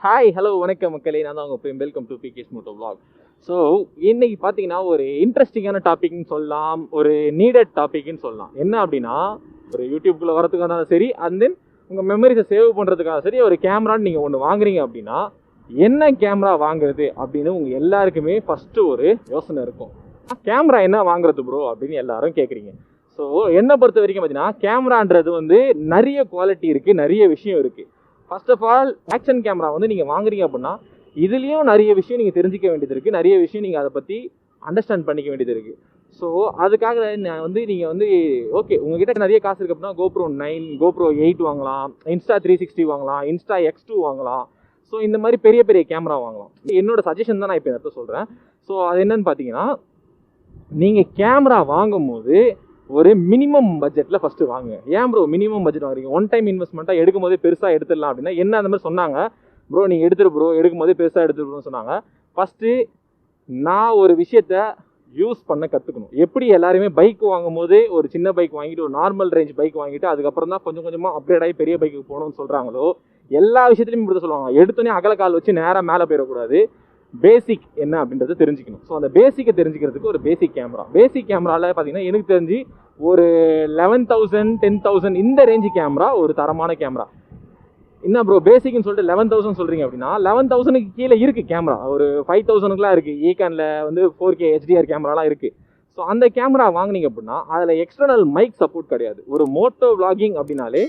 Hi hello வணக்கம் மக்களே, நான் தான் உங்கள் பேர். Welcome to PKS moto vlog. So இன்னைக்கு பார்த்தீங்கன்னா ஒரு இன்ட்ரெஸ்டிங்கான டாபிக்னு சொல்லலாம், ஒரு நீடட் டாபிக்னு சொல்லலாம். என்ன அப்படின்னா, ஒரு யூடியூப்குள்ளே வரதுக்காக இருந்தாலும் சரி, அண்ட் தென் உங்கள் மெமரிஸை சேவ் பண்ணுறதுக்காக சரி, ஒரு கேமரான்னு நீங்கள் ஒன்று வாங்குறீங்க அப்படின்னா என்ன கேமரா வாங்குறது அப்படின்னு உங்கள் எல்லாருக்குமே ஃபஸ்ட்டு ஒரு யோசனை இருக்கும். கேமரா என்ன வாங்குறது ப்ரோ அப்படின்னு எல்லாரும் கேட்குறீங்க. ஸோ என்னை பொறுத்த வரைக்கும் பார்த்தீங்கன்னா, கேமரான்றது நிறைய குவாலிட்டி இருக்குது, நிறைய விஷயம் இருக்குது. First of all, action camera நீங்கள் வாங்குறீங்க அப்படின்னா இதுலேயும் நிறைய விஷயம் நீங்கள் தெரிஞ்சிக்க வேண்டியது இருக்குது, நிறைய விஷயம் நீங்கள் அதை பற்றி அண்டர்ஸ்டாண்ட் பண்ணிக்க வேண்டியது இருக்குது. ஸோ அதுக்காக நான் நீங்கள் ஓகே, உங்ககிட்ட நிறைய காசு இருக்கு அப்படின்னா GoPro 9, GoPro 8 வாங்கலாம், Insta360 வாங்கலாம், Insta X2 வாங்கலாம். ஸோ இந்த மாதிரி பெரிய பெரிய கேமரா வாங்கலாம். என்னோட சஜஷன் தான் நான் இப்போ எடுத்து சொல்கிறேன். ஸோ அது என்னன்னு பார்த்தீங்கன்னா, நீங்கள் கேமரா வாங்கும் போது ஒரு மினிமம் பட்ஜெட்டில் ஃபஸ்ட்டு வாங்க. ஏன் ப்ரோ மினிமம் பட்ஜெட் வாங்குறீங்க? ஒன் டைம் இன்வெஸ்ட்மெண்ட்டாக எடுக்கும் போதே பெருசாக எடுத்துடலாம் அப்படின்னா என்ன அந்த மாதிரி சொன்னாங்க? ப்ரோ நீங்கள் எடுத்துரு ப்ரோ, எடுக்கும் போதே பெருசாக எடுத்துருன்னு சொன்னாங்க. ஃபஸ்ட்டு நான் ஒரு விஷயத்த யூஸ் பண்ண கற்றுக்கணும். எப்படி எல்லாருமே பைக் வாங்கும் போது ஒரு சின்ன பைக் வாங்கிட்டு ஒரு நார்மல் ரேஞ்ச் பைக் வாங்கிட்டு அதுக்கப்புறம் தான் கொஞ்சம் கொஞ்சமாக அப்கிரேட் ஆகி பெரிய பைக்கு போகணும்னு சொல்கிறாங்களோ, எல்லா விஷயத்துலையும் இப்படி சொல்லுவாங்க. எடுத்தோடனே அகலக்கால் வச்சு நேராக மேலே போயிடக்கூடாது. பேசிக் என்ன அப்படின்றத தெரிஞ்சுக்கணும். ஸோ அந்த பேசிக்கை தெரிஞ்சுக்கிறதுக்கு ஒரு பேசிக் கேமராவில் பார்த்தீங்கன்னா எனக்கு தெரிஞ்சு ஒரு 11,000 10,000 இந்த ரேஞ்சு கேமரா ஒரு தரமான கேமரா. என்ன ப்ரோ பேசிக்னு சொல்லிட்டு 11,000 சொல்கிறீங்க அப்படின்னா, 11,000க்கு கீழே இருக்குது கேமரா. ஒரு 5,000க்குலாம் இருக்குது. ஈகானில் 4K HDR கேமராலாம் இருக்குது. ஸோ அந்த கேமரா வாங்கினீங்க அப்படின்னா அதில் எக்ஸ்டர்னல் மைக் சப்போர்ட் கிடையாது. ஒரு மோட்டோ விளாகிங் அப்படின்னாலே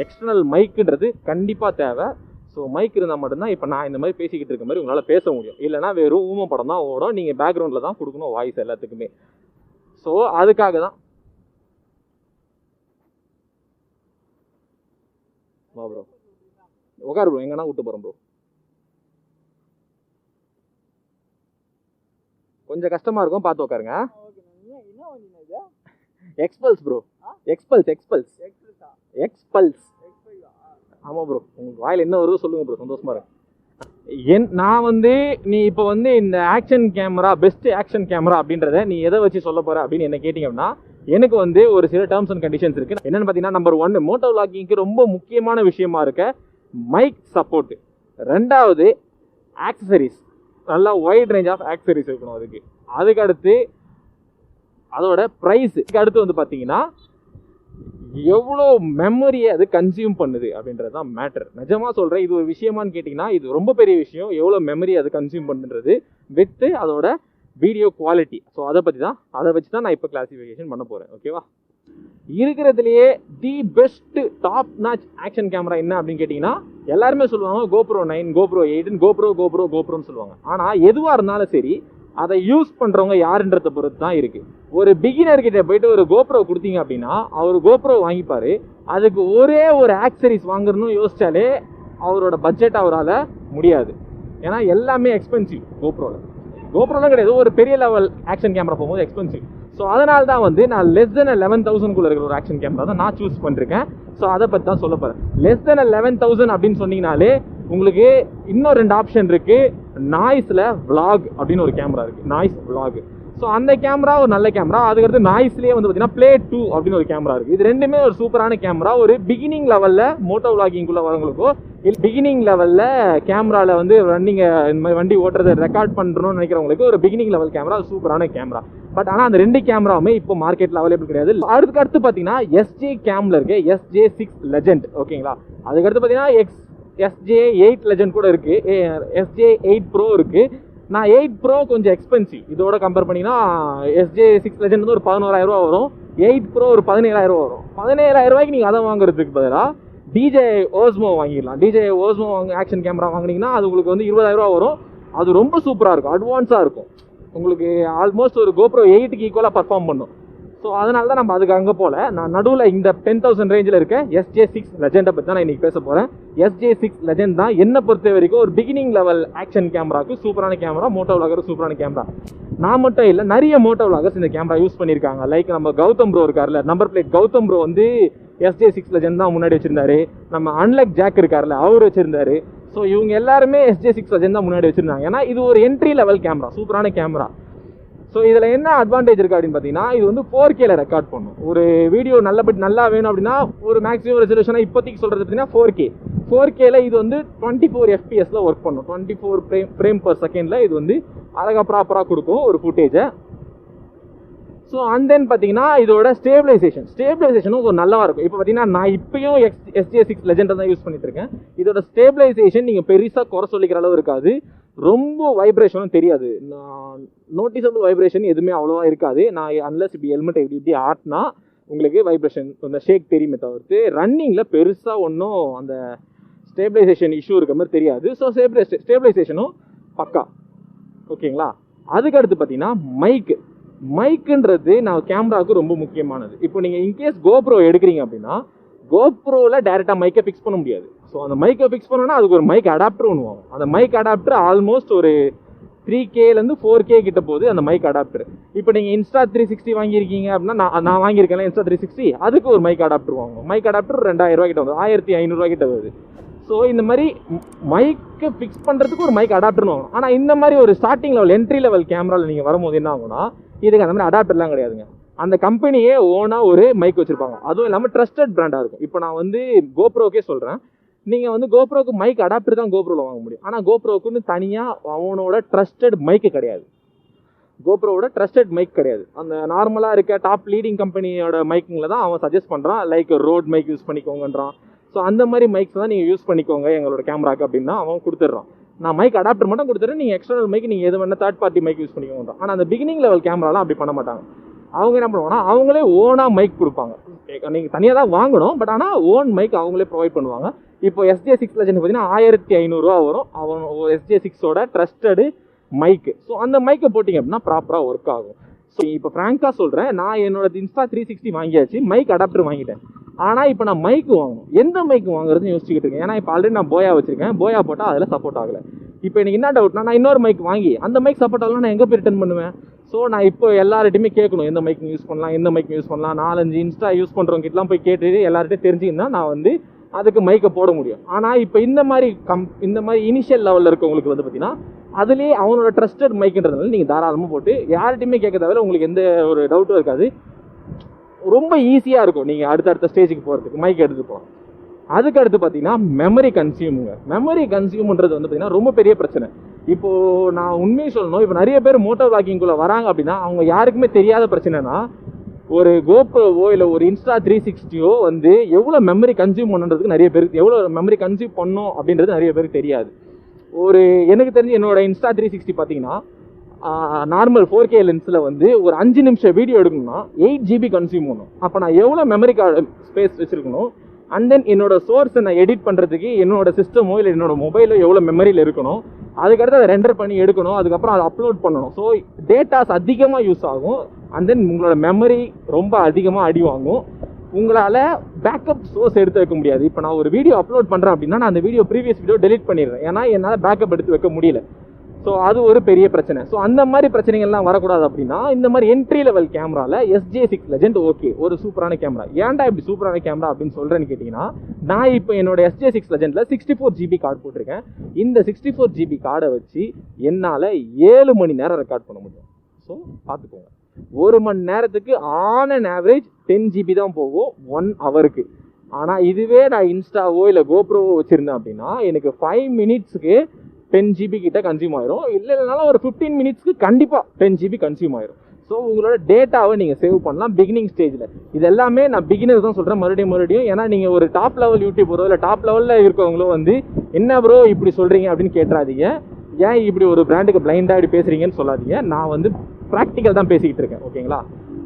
எக்ஸ்டர்னல் மைக்குன்றது கண்டிப்பாக தேவை. ஸோ மைக் இருந்தால் மட்டும்தான் இப்போ நான் இந்த மாதிரி பேசிக்கிட்டு இருக்க மாதிரி உங்களால் பேச முடியும். இல்லைனா வெறும் ஊம படம் தான் ஓடும். நீங்கள் பேக்ரவுண்டில் தான் கொடுக்கணும் வாய்ஸ் எல்லாத்துக்குமே. ஸோ அதுக்காக தான் வா ப்ரோ, உட்காரு ப்ரோ, எங்கன்னா விட்டு போகிறோம் ப்ரோ. கொஞ்சம் கஷ்டமாக இருக்கும், பார்த்து உட்காருங்க. எக்ஸ்பல்ஸ் ப்ரோ, எக்ஸ்பல்ஸ். ஆமாம் ப்ரோ, உங்களுக்கு வாயில் என்ன வருதோ சொல்லுங்கள் ப்ரோ, சந்தோஷமாக இருக்கு. நான் நீ இப்போ இந்த action camera, best action camera அப்படின்றத நீ எதை வச்சு சொல்ல போகிற அப்படின்னு என்ன கேட்டிங்க அப்படின்னா, எனக்கு ஒரு சில டேர்ம்ஸ் அண்ட் கண்டிஷன்ஸ் இருக்குது. என்னென்னு பார்த்தீங்கன்னா, நம்பர் 1 மோட்டோ விளாகிங்க்கு ரொம்ப முக்கியமான விஷயமா இருக்க மைக் சப்போர்ட்டு. ரெண்டாவது ஆக்சசரிஸ், நல்லா வைட் ரேஞ்ச் ஆஃப் ஆக்சசரிஸ் இருக்கணும். அதுக்கு அடுத்து அதோட ப்ரைஸுக்கு அடுத்து பார்த்தீங்கன்னா எவ்வளோ மெமரியை அது கன்சியூம் பண்ணுது அப்படின்றது தான் மேட்டர். நிஜமாக சொல்கிறேன், இது ஒரு விஷயமானு கேட்டிங்கன்னா இது ரொம்ப பெரிய விஷயம். எவ்வளோ மெமரி அது கன்சியூம் பண்ணுறது வித்து அதோட வீடியோ குவாலிட்டி. ஸோ அதை வச்சு தான் நான் இப்போ கிளாசிஃபிகேஷன் பண்ண போகிறேன். ஓகேவா? இருக்கிறதுலையே the best top notch action camera என்ன அப்படின்னு கேட்டிங்கன்னா, எல்லாருமே சொல்லுவாங்க GoPro 9, GoPro 8, GoProன்னு சொல்லுவாங்க. ஆனால் எதுவாக இருந்தாலும் சரி, அதை யூஸ் பண்ணுறவங்க யாருன்றதை பொறுத்து தான் இருக்குது. ஒரு பிகினர்கிட்ட போயிட்டு ஒரு GoPro கொடுத்தீங்க அப்படின்னா அவர் GoPro வாங்கிப்பார். அதுக்கு ஒரே ஒரு ஆக்சரிஸ் வாங்குறதுன்னு யோசிச்சாலே அவரோட பட்ஜெட் அவரால் முடியாது. ஏன்னா எல்லாமே எக்ஸ்பென்சிவ். GoProலாம் கிடையாது, ஒரு பெரிய லெவல் ஆக்ஷன் கேமரா போகும்போது எக்ஸ்பென்சிவ். ஸோ அதனால தான் நான் லெஸ் தென் 11,000 இருக்கிற ஒரு ஆக்ஷன் கேமரா தான் நான் சூஸ் பண்ணிருக்கேன். ஸோ அதை பற்றி தான் சொல்ல போகிறேன். லெஸ் தென் 11,000 அப்படின்னு சொன்னீங்கனாலே உங்களுக்கு இன்னும் 2 ஆப்ஷன் இருக்குது. நாய்ஸில் விளாக் அப்படின்னு ஒரு கேமரா இருக்குது, நாய்ஸ் விளாக். ஸோ அந்த கேமரா ஒரு நல்ல கேமரா. அதுக்கடுத்து நாய்ஸ்லேயே பார்த்தீங்கன்னா Play 2 அப்படின்னு ஒரு கேமரா இருக்குது. இது ரெண்டுமே ஒரு சூப்பரான கேமரா. ஒரு பிகினிங் லெவலில் மோட்டோ விளாகிங்குள்ளே வரவங்களுக்கோ இல்லை பிகினிங் லெவலில் கேமராவில் ரன்னிங்கை இந்த மாதிரி வண்டி ஓட்டுறதை ரெக்கார்ட் பண்ணுறோன்னு நினைக்கிறவங்களுக்கு ஒரு பிகினிங் லெவல் கேமரா சூப்பரான கேமரா. பட் ஆனால் அந்த 2 கேமராவுமே இப்போ மார்க்கெட்டில் அவைலபிள் கிடையாது. அடுத்து பார்த்தீங்கன்னா SJ கேமில் இருக்கு, SJ6 Legend. ஓகேங்களா? அதுக்கடுத்து பார்த்தீங்கன்னா SJ8 Legend கூட இருக்குது, SJ8 Pro இருக்குது. நான் 8 Pro கொஞ்சம் எக்ஸ்பென்சிவ். இதோட கம்பேர் பண்ணிங்கன்னா SJ6 Legend ஒரு 11,000 ரூபா வரும், 8 Pro ஒரு 17,000 ரூபா வரும். 17,000 ரூபாய்க்கு நீங்கள் அதை வாங்குறதுக்கு பதிலாக DJI Osmo வாங்கிடலாம். DJI Osmo ஆக்ஷன் கேமரா வாங்கினீங்கன்னா அது உங்களுக்கு 20,000 ரூபா வரும். அது ரொம்ப சூப்பராக இருக்கும், அட்வான்ஸாக இருக்கும். உங்களுக்கு ஆல்மோஸ்ட் ஒரு GoPro 8க்கு ஈக்குவலாக பர்ஃபார்ம் பண்ணும். ஸோ அதனால தான் நம்ம அதுக்கு அங்கே போகல. நான் நடுவில் இந்த 10,000 ரேஞ்சில் இருக்க SJ6 Legendை பற்றி தான் நான் இன்றைக்கி பேச போகிறேன். SJ6 Legend தான் என்னை பொறுத்த வரைக்கும் ஒரு பிகினிங் லெவல் ஆக்ஷன் கேமராவுக்கு super camera, moto vlogger super camera. நான் மட்டும் இல்லை, நிறைய மோட்டோ விளாகர்ஸ் இந்த கேமரா யூஸ் பண்ணியிருக்காங்க. லைக் நம்ம கௌதம் ப்ரோ இருக்கார்ல, number plate Gautham bro SJ6 Legend தான் முன்னாடி வச்சுருந்தாரு. நம்ம அன்லக் ஜாக் இருக்கார்ல, அவர் வச்சுருந்தாரு. ஸோ இவங்க எல்லாருமே SJ6 Legend தான் முன்னாடி வச்சுருந்தாங்க. ஏன்னா இது ஒரு என்ட்ரி லெவல் கேமரா, சூப்பரான கேமரா. ஸோ இதில் என்ன அட்வான்டேஜ் இருக்குது அப்படின்னு பார்த்தீங்கன்னா, இது வந்து 4Kல ரெக்கார்ட் பண்ணும். ஒரு வீடியோ நல்லா வேணும் அப்படின்னா ஒரு மேக்ஸிமம் ரெசல்யூஷனாக இப்போதைக்கு சொல்கிறது பார்த்தீங்கன்னா 4Kல இது வந்து 24 FPSல ஒர்க் பண்ணும். 24 ஃப்ரேம் பர் செகண்டில் இது வந்து அழகாக ப்ராப்பராக கொடுக்கும் ஒரு ஃபுட்டேஜை. ஸோ அண்ட் தென் பார்த்தீங்கன்னா இதோட ஸ்டேபிளைசேஷனும் ஒரு நல்லா இருக்கும். இப்போ பார்த்தீங்கன்னா நான் இப்பயும் SJ6 Legend தான் யூஸ் பண்ணிட்டு இருக்கேன். இதோட ஸ்டேபிளைசேஷன் நீங்கள் பெருசாக குறை சொல்லிக்கிற அளவு இருக்காது. ரொம்ப வைப்ரேஷனும் தெரியாது. நான் நோட்டிசபிள் வைப்ரேஷன் எதுவுமே அவ்வளோவா இருக்காது. நான் அன்லஸ் இப்படி ஹெல்மெட் இப்படி ஆட்டினா உங்களுக்கு வைப்ரேஷன் அந்த ஷேக் தெரியுமே தவிர்த்து ரன்னிங்கில் பெருசாக ஒன்றும் அந்த ஸ்டேபிளைசேஷன் இஷ்யூ இருக்க மாதிரி தெரியாது. ஸோ ஸ்டேபிளைசேஷனும் பக்கா. ஓகேங்களா? அதுக்கடுத்து பார்த்தீங்கன்னா மைக்குன்றது நான் கேமராவுக்கு ரொம்ப முக்கியமானது. இப்போ நீங்கள் இன்கேஸ் கோப்ரோ எடுக்கிறீங்க அப்படின்னா கோப்ரோவில் டேரெக்டாக மைக்கை ஃபிக்ஸ் பண்ண முடியாது. ஸோ அந்த மைக்கை ஃபிக்ஸ் பண்ணோன்னா அதுக்கு ஒரு மைக் அடாப்டர் ஒன்றுவாங்க. அந்த மைக் அடாப்டர் ஆல்மோஸ்ட் ஒரு 3Kலேருந்து 4K கிட்ட போகுது அந்த மைக் அடாப்டர். இப்போ நீங்கள் Insta 360 வாங்கியிருக்கீங்க அப்படின்னா நான் வாங்கியிருக்கேன் Insta 360, அதுக்கு ஒரு மைக் அடாப்டர் வாங்குவோம். மைக் அடாப்டர் 2000 கிட்ட வருது, 1500 கிட்ட வருது. ஸோ இந்த மாதிரி மைக்கை ஃபிக்ஸ் பண்ணுறதுக்கு ஒரு மைக் அடாப்டர்னு வாங்கணும். ஆனால் இந்த மாதிரி ஒரு ஸ்டார்டிங் லெவல் என்ட்ரி லெவல் கேமராவில் நீங்கள் வரும்போது என்ன ஆகும்னா இதுக்கு அந்த மாதிரி அடாப்டர்லாம் கிடையாதுங்க. அந்த கம்பெனியே ஓனாக ஒரு மைக் வச்சுருப்பாங்க. அதுவும் இல்லாமல் ட்ரஸ்டட் பிராண்டாக இருக்கும். இப்போ நான் வந்து கோப்ரோக்கே சொல்கிறேன், நீங்கள் வந்து கோப்ரோக்கு மைக் அடாப்டர் தான் கோப்ரோவில் வாங்க முடியும். ஆனால் கோப்ரோக்குன்னு தனியாக அவனோட ட்ரஸ்டட் மைக்கு கிடையாது. கோப்ரோவோட ட்ரஸ்டட் மைக் கிடையாது. அந்த நார்மலாக இருக்க டாப் லீடிங் கம்பெனியோட மைக்கிங்கில் தான் அவன் சஜஸ்ட் பண்ணுறான். லைக் ரோட் மைக் யூஸ் பண்ணிக்கோங்கன்றான். ஸோ அந்த மாதிரி மைக்ஸ் தான் நீங்கள் யூஸ் பண்ணிக்கோங்க எங்களோட கேமராக்கு அப்படின்னா அவன் கொடுத்துட்றான். நான் மைக் அடாப்டர் மட்டும் கொடுத்துறேன், நீங்கள் எக்ஸ்டர்னல் மைக் நீங்கள் எது வேணால் தேர்ட் பார்ட்டி மைக் யூஸ் பண்ணிக்கோங்க. ஆனால் அந்த பிகினிங் லெவல் கேமராலாம் அப்படி பண்ண மாட்டாங்க. அவங்க என்ன பண்ணுவாங்கன்னா அவங்களே ஓனாக மைக் கொடுப்பாங்க. நீங்கள் தனியாக தான் வாங்கணும், பட் ஆனால் ஓன் மைக் அவங்களே ப்ரொவைட் பண்ணுவாங்க. இப்போ SJ6 Legend பார்த்தீங்கன்னா 1500 வரும். அவன் SJ6ஓட ட்ரஸ்டடு மைக்கு. ஸோ அந்த மைக்கை போட்டிங்க அப்படின்னா ப்ராப்பராக ஒர்க் ஆகும். ஸோ இப்போ ஃப்ராங்காக சொல்கிறேன், நான் என்னோட Insta 360 வாங்கியாச்சு, மைக் அடாப்டர் வாங்கிட்டேன். ஆனால் இப்போ நான் மைக்கு வாங்கணும், எந்த மைக்கு வாங்குறதுன்னு யோசிச்சுக்கிட்டு இருக்கேன். ஏன்னா இப்போ ஆல்ரெடி நான் போயா வச்சிருக்கேன், போயா போட்டால் அதில் சப்போர்ட் ஆகலை. இப்போ எனக்கு என்ன டவுட்னா, நான் இன்னொரு மைக் வாங்கி அந்த மைக் சப்போர்ட் ஆகலாம், நான் எங்கே போய் ரிட்டர்ன் பண்ணுவேன்? ஸோ நான் இப்போ எல்லார்ட்டையுமே கேட்கணும், எந்த மைக் யூஸ் பண்ணலாம், எந்த மைக் யூஸ் பண்ணலாம். 4-5 இன்ஸ்டா யூஸ் பண்ணுறவங்க கிட்டலாம் போய் கேட்டு எல்லார்ட்டையும் தெரிஞ்சுக்கின்னா நான் வந்து அதுக்கு மைக்கை போட முடியும். ஆனால் இப்போ இந்த மாதிரி இனிஷியல் லெவலில் இருக்கவங்களுக்கு வந்து பார்த்தீங்கன்னா அதுலேயே அவனோட ட்ரஸ்டட் மைக்குன்றதுனால நீங்கள் தாராளமாக போட்டு யார்கிட்டையுமே கேட்க தேவையில்ல, உங்களுக்கு எந்த ஒரு டவுட்டும் இருக்காது. ரொம்ப ஈஸியாக இருக்கும் நீங்கள் அடுத்தடுத்த ஸ்டேஜுக்கு போகிறதுக்கு மைக் எடுத்துகிட்டு போகலாம். அதுக்கு அடுத்து பார்த்தீங்கன்னா மெமரி கன்சியூமுங்க. மெமரி கன்சியூம்ன்றது வந்து பார்த்தீங்கன்னா ரொம்ப பெரிய பிரச்சனை. இப்போது நான் உண்மையை சொல்லணும், இப்போ நிறைய பேர் மோட்டோ வாக்கிங்குள்ளே வராங்க அப்படின்னா அவங்க யாருக்குமே தெரியாத பிரச்சனைனா ஒரு கோப்ரோவோ இல்லை ஒரு Insta 360ஓ வந்து எவ்வளோ மெமரி கன்சியூம் பண்ணுறதுக்கு நிறைய பேருக்கு எவ்வளோ மெமரி கன்சியூம் பண்ணோம் அப்படின்றது நிறைய பேருக்கு தெரியாது. எனக்கு தெரிஞ்சு என்னோட Insta 360 பார்த்தீங்கன்னா நார்மல் 4K லென்ஸில் வந்து ஒரு 5 நிமிஷம் வீடியோ எடுக்கணும்னா 8 GB கன்சியூம் பண்ணும். அப்போ நான் எவ்வளோ மெமரி கார்டு ஸ்பேஸ் வச்சுருக்கணும், அண்ட் தென் என்னோட சோர்ஸை நான் எடிட் பண்ணுறதுக்கு என்னோட சிஸ்டமோ இல்லை என்னோட மொபைலோ எவ்வளோ மெமரியில் இருக்கணும், அதுக்கடுத்து அதை ரெண்டர் பண்ணி எடுக்கணும், அதுக்கப்புறம் அதை அப்லோட் பண்ணணும். ஸோ டேட்டாஸ் அதிகமாக யூஸ் ஆகும், அண்ட் தென் உங்களோட மெமரி ரொம்ப அதிகமாக அடி வாங்கும். உங்களால் பேக்கப் சோர்ஸ் எடுத்து வைக்க முடியாது. இப்போ நான் ஒரு வீடியோ அப்லோட் பண்ணுறேன் அப்படின்னா நான் அந்த ப்ரீவியஸ் வீடியோ டெலிட் பண்ணிடுறேன், ஏன்னா என்னால் பேக்கப் எடுத்து வைக்க முடியல. ஸோ அது ஒரு பெரிய பிரச்சனை. ஸோ அந்த மாதிரி பிரச்சனைகள்லாம் வரக்கூடாது அப்படின்னா இந்த மாதிரி என்ட்ரி லெவல் கேமராவில் SJ6 Legend ஓகே, ஒரு சூப்பரான கேமரா. ஏன்டா இப்படி சூப்பரான கேமரா அப்படின்னு சொல்கிறேன்னு கேட்டிங்கன்னா, நான் இப்போ என்னோட SJ6 Legendல 64 GB கார்டு போட்டிருக்கேன். இந்த 64 GB கார்டை வச்சு என்னால் 7 மணி நேரம் ரெக்கார்ட் பண்ண முடியும். ஸோ பார்த்துக்கோங்க, 1 மணி நேரத்துக்கு ஆன் அண்ட் ஆவரேஜ் 10 GB தான் போகும் 1 ஹவருக்கு. ஆனால் இதுவே நான் இன்ஸ்டாவோ இல்லை கோப்ரோவோ வச்சுருந்தேன் அப்படின்னா எனக்கு 5 மினிட்ஸுக்கு 10 GB கிட்ட கன்சியூம் ஆயிரும். இல்லைனாலும் ஒரு 15 மினிட்ஸ்க்கு கண்டிப்பாக 10 GB கன்சியூம் ஆயிரும். ஸோ உங்களோட டேட்டாவை நீங்கள் சேவ் பண்ணலாம் பிகினிங் ஸ்டேஜில். இது எல்லாமே நான் பிகினர் தான் சொல்கிறேன் மறுபடியும். ஏன்னா நீங்கள் ஒரு டாப் லெவல் யூடியூபரோ இல்லை டாப் லெவலில் இருக்கவங்களோ வந்து என்ன ப்ரோ இப்படி சொல்கிறீங்க அப்படின்னு கேட்டுறாதீங்க. ஏன் இப்படி ஒரு பிராண்டுக்கு பிளைண்டாக இப்படி பேசுகிறீங்கன்னு சொல்லாதீங்க. நான் வந்து ப்ராக்டிக்கல் தான் பேசிக்கிட்டு இருக்கேன், ஓகேங்களா?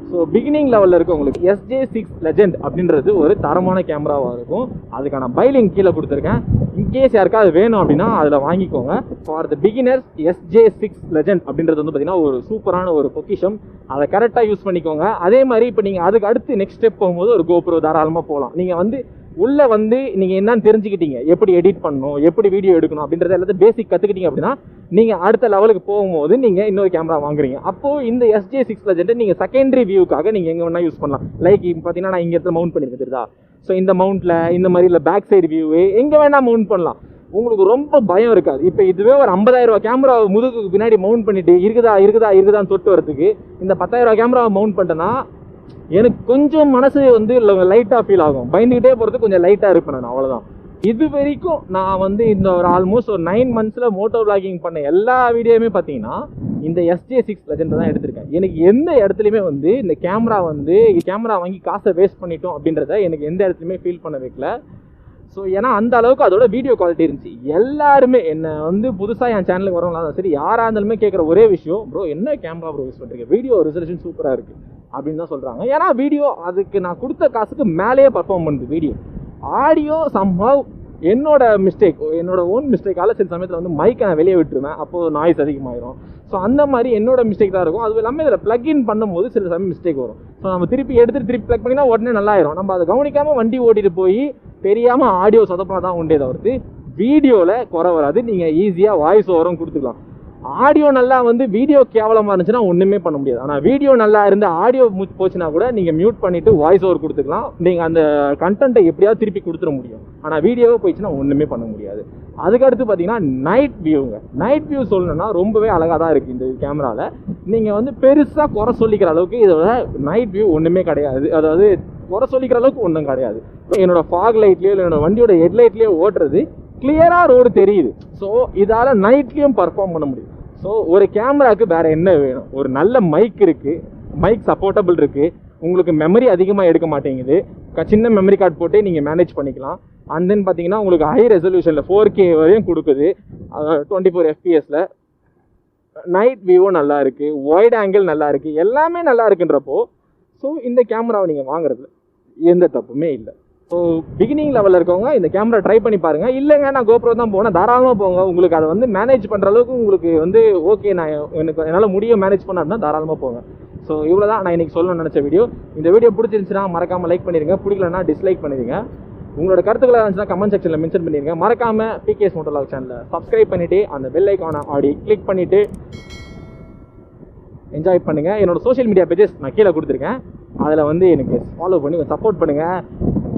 ஸோ பிகினிங் லெவலில் இருக்கவங்களுக்கு SJ6 Legend அப்படின்றது ஒரு தரமான கேமராவாக இருக்கும். அதுக்கான பைலிங் கீழே கொடுத்துருக்கேன். இன்கேஸ் யாருக்காவது வேணும் அப்படின்னா அதில் வாங்கிக்கோங்க. For the beginners SJ6 Legend அப்படின்றது வந்து பார்த்தீங்கன்னா ஒரு சூப்பரான ஒரு பொக்கிஷம். அதை கரெக்டாக யூஸ் பண்ணிக்கோங்க. அதே மாதிரி இப்போ நீங்கள் அதுக்கு அடுத்து நெக்ஸ்ட் ஸ்டெப் போகும்போது ஒரு கோப்ரோ தாராளமாக போகலாம். நீங்கள் வந்து உள்ளே வந்து நீங்கள் என்னன்னு தெரிஞ்சுக்கிட்டீங்க, எப்படி எடிட் பண்ணணும், எப்படி வீடியோ எடுக்கணும் அப்படின்றத எல்லாத்தையும் பேசிக் கற்றுக்கிட்டீங்க அப்படின்னா நீங்கள் அடுத்த லெவலுக்கு போகும்போது நீங்கள் இன்னொரு கேமரா வாங்குறீங்க. அப்போது இந்த SJ6 Legend நீங்கள் செகண்டரி வியூக்காக நீங்கள் எங்கே வேணால் யூஸ் பண்ணலாம். லைக் இப்போ பார்த்தீங்கன்னா நான் இங்கே இடத்துல மவுண்ட் பண்ணியிருக்கேன் தெரியுதா? ஸோ இந்த மவுண்ட்டில் இந்த மாதிரி இல்லை பேக் சைடு வியூவே எங்கே வேணால் மவுண்ட் பண்ணலாம். உங்களுக்கு ரொம்ப பயம் இருக்காது. இப்போ இதுவே ஒரு 50,000 ரூபா கேமரா முதுகுக்கு பின்னாடி மவுண்ட் பண்ணிட்டு இருக்குதான்னு தொட்டு வரதுக்கு இந்த 10,000 ரூபா கேமரா மவுண்ட் பண்ணிட்டேன்னா எனக்கு கொஞ்சம் மனசு வந்து லைட்டாக ஃபீல் ஆகும். பயந்துக்கிட்டே போகிறது கொஞ்சம் லைட்டாக இருப்பேன் நான், அவ்வளோதான். இது வரைக்கும் நான் வந்து இந்த ஒரு ஆல்மோஸ்ட் ஒரு 9 months மோட்டோ விளாகிங் பண்ண எல்லா வீடியோவுமே பார்த்தீங்கன்னா இந்த SJ6 லெஜெண்ட் தான் எடுத்திருக்கேன். எனக்கு எந்த இடத்துலையுமே வந்து இந்த கேமரா வாங்கி காசை வேஸ்ட் பண்ணிட்டோம் அப்படின்றத எனக்கு எந்த இடத்துலையுமே ஃபீல் பண்ண வைக்கல. ஸோ ஏன்னா அந்த அளவுக்கு அதோட வீடியோ குவாலிட்டி இருந்துச்சு. எல்லாருமே என்னை வந்து புதுசாக என் சேனலுக்கு வரவங்களாம் சரி யாராக இருந்தாலுமே கேட்குற ஒரே விஷயம், ப்ரோ என்ன கேமரா ப்ரோ யூஸ் பண்ணுறீங்க, வீடியோ ரிசல்யூஷன் சூப்பராக இருக்குது அப்படின்னு தான் சொல்கிறாங்க. ஏன்னா வீடியோ அதுக்கு நான் கொடுத்த காசுக்கு மேலேயே பர்ஃபார்ம் பண்ணுது வீடியோ. ஆடியோ சம்ஹவ் என்னோட ஓன் மிஸ்டேக்கால சில சமயத்தில் வந்து மைக்கை நான் வெளியே விட்டுருவேன், அப்போது நாய்ஸ் அதிகமாகிடும். ஸோ அந்த மாதிரி என்னோட மிஸ்டேக் தான் இருக்கும். அது இல்லாமல் இதில் ப்ளக்இன் பண்ணும்போது சில சமயம் மிஸ்டேக் வரும். ஸோ நம்ம திருப்பி ப்ளக் பண்ணினா உடனே நல்லாயிரும். நம்ம அதை கவனிக்காமல் வண்டி ஓட்டிட்டு போய் தெரியாமல் ஆடியோ சொதப்பினா தான் உண்டே தவிர்த்து வீடியோவில் குறை வராது. நீங்கள் ஈஸியாக வாய்ஸ் ஓவரும் கொடுத்துக்கலாம். ஆடியோ நல்லா வந்து வீடியோ கேவலமாக இருந்துச்சுன்னா ஒன்றுமே பண்ண முடியாது. ஆனால் வீடியோ நல்லா இருந்து ஆடியோ போச்சுன்னா கூட நீங்கள் மியூட் பண்ணிவிட்டு வாய்ஸ் ஓவர் கொடுத்துக்கலாம். நீங்கள் அந்த கண்டென்ட்டை எப்படியாவது திருப்பி கொடுத்துட முடியும். ஆனால் வீடியோவே போயிடுச்சுன்னா ஒன்றுமே பண்ண முடியாது. அதுக்கடுத்து பார்த்தீங்கன்னா நைட் வியூ சொல்லணும்னா ரொம்பவே அழகாக தான் இருக்குது இந்த கேமராவில். நீங்கள் வந்து பெருசாக குறை சொல்லிக்கிற அளவுக்கு இதோட நைட் வியூ ஒன்றுமே கிடையாது. அதாவது குறை சொல்லிக்கிற அளவுக்கு ஒன்றும் கிடையாது. என்னோடய ஃபாக் லைட்லேயோ இல்லை என்னோடய வண்டியோட ஹெட்லைட்லேயோ ஓட்டுறது கிளியராக ரோடு தெரியுது. ஸோ இதால் நைட்லேயும் பர்ஃபார்ம் பண்ண முடியும். ஸோ ஒரு கேமராவுக்கு வேறு என்ன வேணும்? ஒரு நல்ல மைக் இருக்குது, மைக் சப்போர்ட்டபிள் இருக்குது, உங்களுக்கு மெமரி அதிகமாக எடுக்க மாட்டேங்குது, சின்ன மெமரி கார்டு போட்டு நீங்கள் மேனேஜ் பண்ணிக்கலாம். அண்ட் தென் பார்த்தீங்கன்னா உங்களுக்கு ஹை ரெசல்யூஷனில் 4K வரையும் கொடுக்குது, 24 FPS. நைட் வியூவும் நல்லா இருக்குது, ஒயிட் ஆங்கிள் நல்லா இருக்குது, எல்லாமே நல்லா இருக்குன்றப்போ ஸோ இந்த கேமராவை நீங்கள் வாங்குறதுல எந்த தப்புமே இல்லை. ஸோ பிகினிங் லெவலில் இருக்கவங்க இந்த கேமரா ட்ரை பண்ணி பாருங்கள். இல்லைங்க நான் கோப்ரோ தான் போனால் தாராளமாக போங்க. உங்களுக்கு அதை வந்து மேனேஜ் பண்ணுற அளவுக்கு உங்களுக்கு வந்து ஓகே என்னால் முடியும் மேனேஜ் பண்ண அப்படின்னா தாராளமாக போங்க. ஸோ இவ்வளோ தான் நான் இன்றைக்கி சொல்லணும்னு நினச்ச வீடியோ. இந்த வீடியோ பிடிச்சிருந்துச்சுன்னா மறக்காமல் லைக் பண்ணிடுங்க, பிடிக்கலன்னா டிஸ்லைக் பண்ணிடுங்க. உங்களோட கருத்துக்களை இருந்துச்சுன்னா கமெண்ட் செக்ஷனில் மென்ஷன் பண்ணிடுங்க. மறக்காமல் PKS Moto Vlog சேனலை சப்ஸ்கிரைப் பண்ணிவிட்டு அந்த பெல் ஐக்கானை ஆடி கிளிக் பண்ணிவிட்டு என்ஜாய் பண்ணுங்கள். என்னோட சோஷியல் மீடியா பேஜஸ் நான் கீழே கொடுத்துருக்கேன், அதில் வந்து எனக்கு ஃபாலோ பண்ணி சப்போர்ட் பண்ணுங்கள்.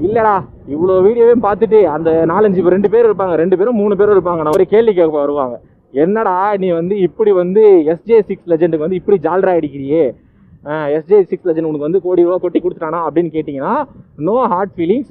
இல்லைடா இவ்வளோ வீடியோவே பார்த்துட்டு அந்த 4-5 2 பேர் இருப்பாங்க, 2 பேரும் 3 பேரும் இருப்பாங்க, நான் ஒரு கேள்வி கேட்க வருவாங்க, என்னடா நீ வந்து இப்படி வந்து SJ6 லெஜெண்டுக்கு வந்து இப்படி ஜால்ரா அடிக்கிறியே, SJ6 லெஜெண்ட் உனக்கு வந்து கோடி ரூபா கொட்டி கொடுத்துட்டானா அப்படின்னு கேட்டிங்கன்னா நோ ஹார்ட் ஃபீலிங்ஸ்.